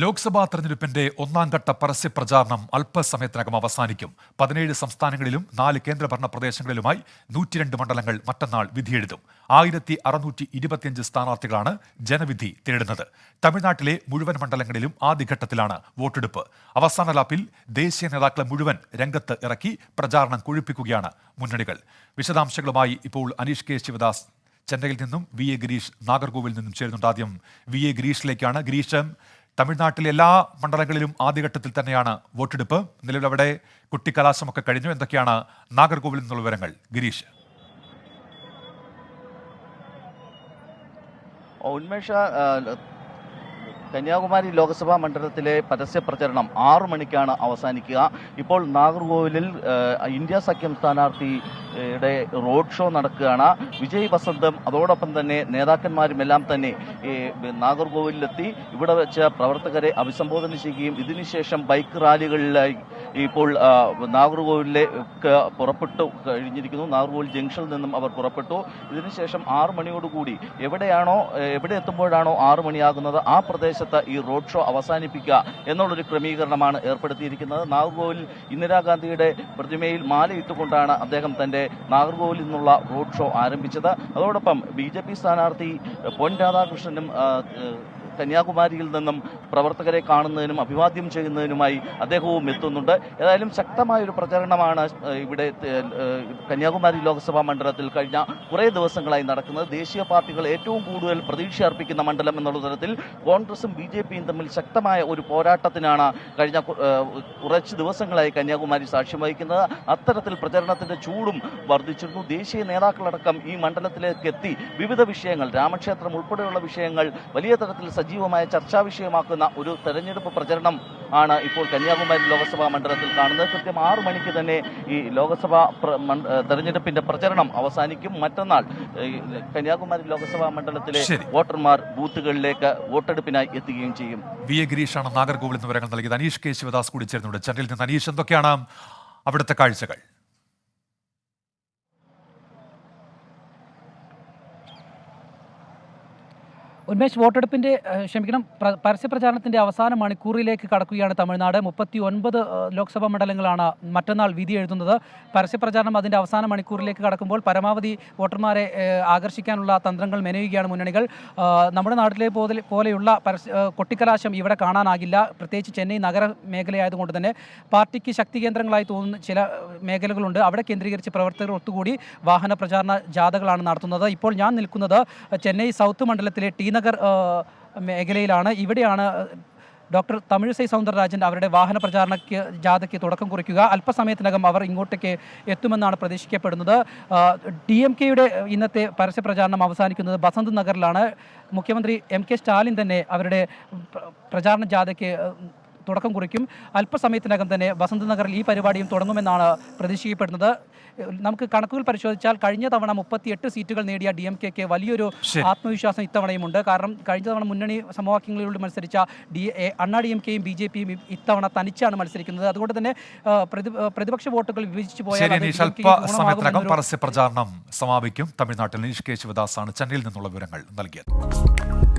ലോക്സഭാ തെരഞ്ഞെടുപ്പിന്റെ ഒന്നാംഘട്ട പരസ്യ പ്രചാരണം അല്പസമയത്തിനകം അവസാനിക്കും. 17 സംസ്ഥാനങ്ങളിലും 4 കേന്ദ്രഭരണ പ്രദേശങ്ങളിലുമായി 102 മണ്ഡലങ്ങൾ മറ്റന്നാൾ വിധിയെഴുതും. 1625 സ്ഥാനാർത്ഥികളാണ് ജനവിധി തേടുന്നത്. തമിഴ്നാട്ടിലെ മുഴുവൻ മണ്ഡലങ്ങളിലും ആദ്യഘട്ടത്തിലാണ് വോട്ടെടുപ്പ്. അവസാന ലാപ്പിൽ ദേശീയ നേതാക്കളെ മുഴുവൻ രംഗത്ത് ഇറക്കി പ്രചാരണം കൊഴുപ്പിക്കുകയാണ് മുന്നണികൾ. വിശദാംശങ്ങളുമായി ഇപ്പോൾ അനീഷ് കെ ശിവദാസ് ചെന്നൈയിൽ നിന്നും VA ഗിരീഷ് നാഗർകോവിൽ നിന്നും ചേരുന്നുണ്ട്. ആദ്യം VA ഗിരീഷിലേക്കാണ്. ഗിരീഷ്, തമിഴ്നാട്ടിലെ എല്ലാ മണ്ഡലങ്ങളിലും ആദ്യഘട്ടത്തിൽ തന്നെയാണ് വോട്ടെടുപ്പ്. നിലവിൽ അവിടെ കുട്ടിക്കലാശമൊക്കെ കഴിഞ്ഞു. എന്തൊക്കെയാണ് നാഗർകോവിൽ നിന്നുള്ള വിവരങ്ങൾ ഗിരീഷ്? ഉന്മേഷ, കന്യാകുമാരി ലോക്സഭാ മണ്ഡലത്തിലെ പരസ്യ പ്രചരണം 6 മണിക്കാണ് അവസാനിക്കുക. ഇപ്പോൾ നാഗർകോവിലിൽ ഇന്ത്യ സഖ്യം സ്ഥാനാർത്ഥിയുടെ റോഡ് ഷോ നടക്കുകയാണ്. വിജയ് വസന്തം അതോടൊപ്പം തന്നെ നേതാക്കന്മാരുമെല്ലാം തന്നെ നാഗർകോവിലെത്തി ഇവിടെ വെച്ച് പ്രവർത്തകരെ അഭിസംബോധന ചെയ്യുകയും ഇതിനുശേഷം ബൈക്ക് റാലികളിലായി ഇപ്പോൾ നാഗർകോവിലേക്ക് പുറപ്പെട്ടു കഴിഞ്ഞിരിക്കുന്നു. നാഗർകോവിൽ ജംഗ്ഷനിൽ നിന്നും അവർ പുറപ്പെട്ടു. ഇതിനുശേഷം 6 മണിയോടുകൂടി എവിടെ എത്തുമ്പോഴാണോ 6 മണിയാകുന്നത് ആ പ്രദേശത്ത് ഈ റോഡ് ഷോ അവസാനിപ്പിക്കുക എന്നുള്ളൊരു ക്രമീകരണമാണ് ഏർപ്പെടുത്തിയിരിക്കുന്നത്. നാഗർകോവിൽ ഇന്ദിരാഗാന്ധിയുടെ പ്രതിമയിൽ മാലയിട്ടുകൊണ്ടാണ് അദ്ദേഹം തന്റെ നാഗർകോവിലിൽ നിന്നുള്ള റോഡ് ഷോ ആരംഭിച്ചത്. അതോടൊപ്പം BJP സ്ഥാനാർത്ഥി പൊൻ രാധാകൃഷ്ണനും കന്യാകുമാരിയിൽ നിന്നും പ്രവർത്തകരെ കാണുന്നതിനും അഭിവാദ്യം ചെയ്യുന്നതിനുമായി അദ്ദേഹവും എത്തുന്നുണ്ട്. ഏതായാലും ശക്തമായൊരു പ്രചരണമാണ് ഇവിടെ കന്യാകുമാരി ലോക്സഭാ മണ്ഡലത്തിൽ കഴിഞ്ഞ കുറേ ദിവസങ്ങളായി നടക്കുന്നത്. ദേശീയ പാർട്ടികൾ ഏറ്റവും കൂടുതൽ പ്രതീക്ഷ അർപ്പിക്കുന്ന മണ്ഡലം എന്നുള്ള തരത്തിൽ കോൺഗ്രസും BJPയും തമ്മിൽ ശക്തമായ ഒരു പോരാട്ടത്തിനാണ് കഴിഞ്ഞ കുറച്ച് ദിവസങ്ങളായി കന്യാകുമാരി സാക്ഷ്യം വഹിക്കുന്നത്. അത്തരത്തിൽ പ്രചരണത്തിന്റെ ചൂടും വർദ്ധിച്ചിരുന്നു. ദേശീയ നേതാക്കളടക്കം ഈ മണ്ഡലത്തിലേക്ക് എത്തി വിവിധ വിഷയങ്ങൾ, രാമക്ഷേത്രം ഉൾപ്പെടെയുള്ള വിഷയങ്ങൾ വലിയ തരത്തിൽ സജീവമായ ചർച്ചാ വിഷയമാക്കുന്ന ഒരു തെരഞ്ഞെടുപ്പ് പ്രചരണം ആണ് ഇപ്പോൾ കന്യാകുമാരി ലോക്സഭാ മണ്ഡലത്തിൽ കാണുന്നത്. കൃത്യം 6 മണിക്ക് തന്നെ ഈ ലോക്സഭാ തെരഞ്ഞെടുപ്പിന്റെ പ്രചരണം അവസാനിക്കും. മറ്റന്നാൾ കന്യാകുമാരി ലോക്സഭാ മണ്ഡലത്തിലെ വോട്ടർമാർ ബൂത്തുകളിലേക്ക് വോട്ടെടുപ്പിനായി എത്തുകയും ചെയ്യും. VA ഗിരീഷാണ് നാഗർകോവിൽ നിന്ന് വിവരങ്ങൾ നൽകിയത്. അനീഷ് കെ ശിവദാസ് കൂടി ചേർന്നുണ്ട് ചെന്നൈയിൽ നിന്ന്. അനീഷ്, എന്തൊക്കെയാണ് അവിടുത്തെ കാഴ്ചകൾ? ഉന്മേഷ്, വോട്ടെടുപ്പിൻ്റെ പരസ്യ പ്രചാരണത്തിൻ്റെ അവസാന മണിക്കൂറിലേക്ക് കടക്കുകയാണ് തമിഴ്നാട്. 39 ലോക്സഭാ മണ്ഡലങ്ങളാണ് മറ്റന്നാൾ വിധി എഴുതുന്നത്. പരസ്യ പ്രചാരണം അതിൻ്റെ അവസാന മണിക്കൂറിലേക്ക് കടക്കുമ്പോൾ പരമാവധി വോട്ടർമാരെ ആകർഷിക്കാനുള്ള തന്ത്രങ്ങൾ മെനയുകയാണ് മുന്നണികൾ. നമ്മുടെ നാട്ടിലെ പോലെയുള്ള കൊട്ടിക്കലാശം ഇവിടെ കാണാനാകില്ല. പ്രത്യേകിച്ച് ചെന്നൈ നഗര മേഖലയായതുകൊണ്ട് തന്നെ പാർട്ടിക്ക് ശക്തി കേന്ദ്രങ്ങളായി തോന്നുന്ന ചില മേഖലകളുണ്ട്. അവിടെ കേന്ദ്രീകരിച്ച് പ്രവർത്തകർ ഒത്തുകൂടി വാഹന പ്രചാരണ ജാഥകളാണ് നടത്തുന്നത്. ഇപ്പോൾ ഞാൻ നിൽക്കുന്നത് ചെന്നൈ സൗത്ത് മണ്ഡലത്തിലെ നഗർ മേഖലയിലാണ്. ഇവിടെയാണ് ഡോക്ടർ തമിഴിസൈ സൗന്ദരരാജൻ അവരുടെ വാഹന പ്രചാരണ ജാഥയ്ക്ക് തുടക്കം കുറിക്കുക. അല്പസമയത്തിനകം അവർ ഇങ്ങോട്ടേക്ക് എത്തുമെന്നാണ് പ്രതീക്ഷിക്കപ്പെടുന്നത്. DMKയുടെ ഇന്നത്തെ പരസ്യ പ്രചാരണം അവസാനിക്കുന്നത് ബസന്ത് നഗറിലാണ്. മുഖ്യമന്ത്രി MK സ്റ്റാലിൻ തന്നെ അവരുടെ പ്രചാരണ ജാഥയ്ക്ക് തുടക്കം കുറിക്കും. അല്പസമയത്തിനകം തന്നെ ബസന്ത് നഗറിൽ ഈ പരിപാടിയും തുടങ്ങുമെന്നാണ് പ്രതീക്ഷിക്കപ്പെടുന്നത്. നമുക്ക് കണക്കുകൾ പരിശോധിച്ചാൽ കഴിഞ്ഞ തവണ 38 സീറ്റുകൾ നേടിയ DMKക്ക് വലിയൊരു ആത്മവിശ്വാസം ഇത്തവണയുമുണ്ട്. കാരണം കഴിഞ്ഞ തവണ മുന്നണി സമവാക്യങ്ങളിലൂടെ മത്സരിച്ച അണ്ണാ DMKയും BJPയും ഇത്തവണ തനിച്ചാണ് മത്സരിക്കുന്നത്. അതുകൊണ്ട് തന്നെ പ്രതിപക്ഷ വോട്ടുകൾ വിഭജിച്ചു പോയാൽ സമയത്തിനകം പരസ്യ പ്രചാരണം സമാപിക്കും. തമിഴ്നാട്ടിൽ അനീഷ് കെ ശിവദാസാണ് ചെന്നൈയിൽ നിന്നുള്ള വിവരങ്ങൾ നൽകിയത്.